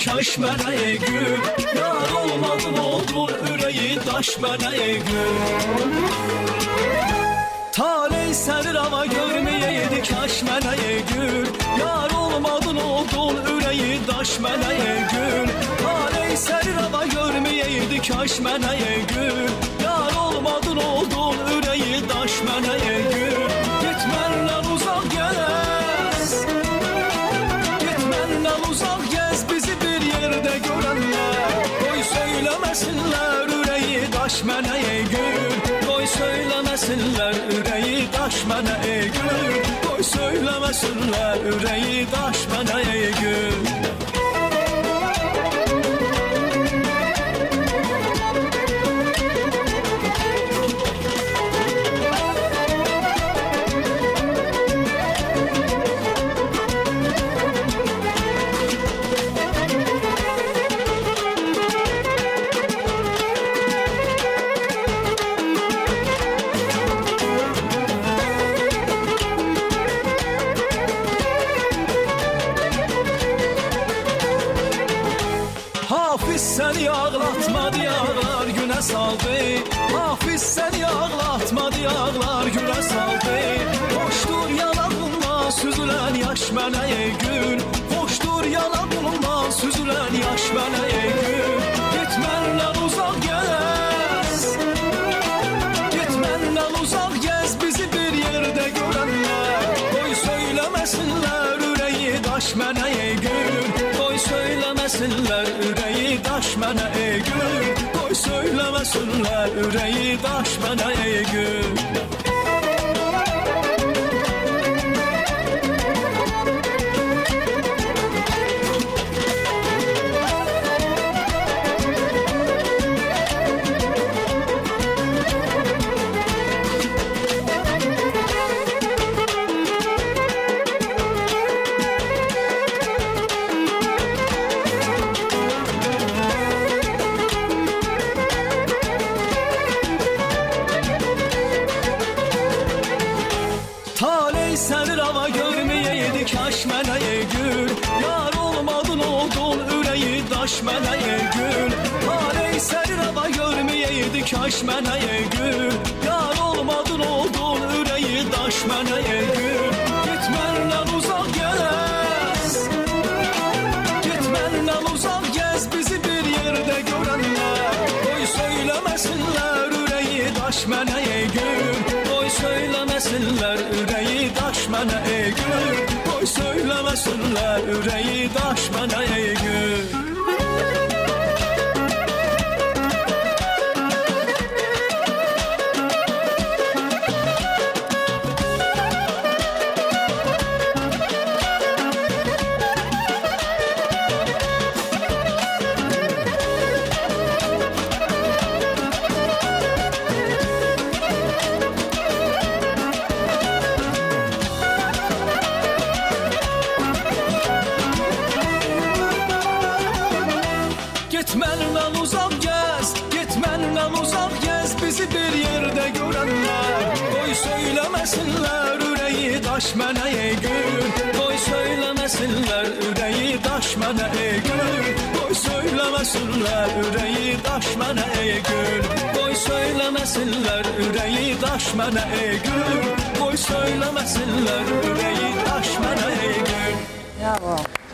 kaş mənə ey gül. Yar olmadın oldun ürəyi daş mənə ey gül. Taley səni rava görməyəydi kaş mənə ey gül. Yar olmadın oldun ürəyi daş mənə ey gül. Taley səni rava görməyəydi kaş mənə ey gül. Yar olmadın oldun ürəyi daş mənə ey gül. Get məndən uzaq gəz, get məndən uzaq gəz, bizi bir yerdə görənlər. Qoy söyləməsinlər ürəyi daş mənə ey gül. Qoy söyləməsinlər ürəyi daş mənə ey gül. Qoy söyləməsinlər ürəyi daş mənə ey gül. Hafiz səni ağlatmadı yağlar günə saldı. Hafiz səni ağlatmadı yağlar günə saldı. Hoşdur yanağından süzülən yaş mənə ey gül. Hoşdur yanağından süzülən yaş mənə ey gül. Get məndən uzaq gəz, get məndən uzaq gəz, bizi bir yerdə görənlər. Qoy söyləməsinlər ürəyi daş mənə ey gül. Qoy söyləməsinlər ürəyi daş mənə ey gül. Qoy söyləməsinlər ürəyi daş mənə ey gül. Taley səni rava görməyəydi kaş mənə ey gül. Yar olmadın oldun ürəyi daş mənə ey gül. Taley səni rava görməyəydi kaş mənə ey gül. Yar olmadın oldun ürəyi daş mənə ey gül. Get məndən uzaq gəz, get məndən uzaq gəz, bizi bir yerdə görənlər. Qoy söyləməsinlər ürəyi daş mənə ey gül. Qoy söyləməsinlər ürəyi daş mənə ey gül. Qoy söyləməsinlər ürəyi daş mənə ey gül. Get məndən uzaq gəz, get məndən uzaq gəz, bizi bir yerdə görənlər. Qoy söyləməsinlər ürəyi daş mənə ey gül. Qoy söyləməsinlər ürəyi daş mənə ey gül. Qoy söyləməsinlər ürəyi daş mənə ey gül. Qoy söyləməsinlər ürəyi daş mənə ey gül. Qoy söyləməsinlər ürəyi daş mənə ey gül. Bravo.